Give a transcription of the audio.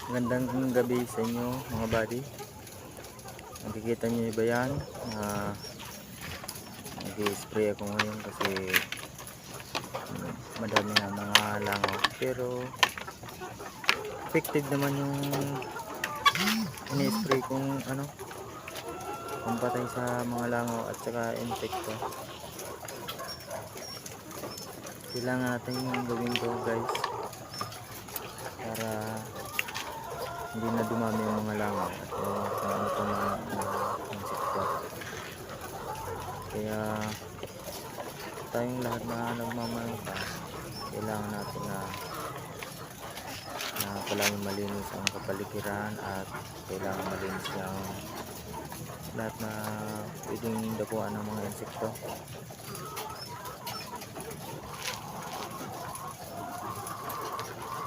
Magandang gabi sa inyo mga buddy. Nakikita niyo ba yan? Nag-spray ako ngayon kasi madami nga mga langaw. Pero effective naman yung ini-spray kong pampatay sa mga langaw at saka insekto. Kailangan natin gawin to guys para hindi na dumami yung mga langaw at kung ano pa mga insekto. Kaya tayong lahat na nagmamangka, kailangan natin na palaging malinis ang kapaligiran at kailangan malinis ang lahat na pwedeng dapuan ng mga insekto.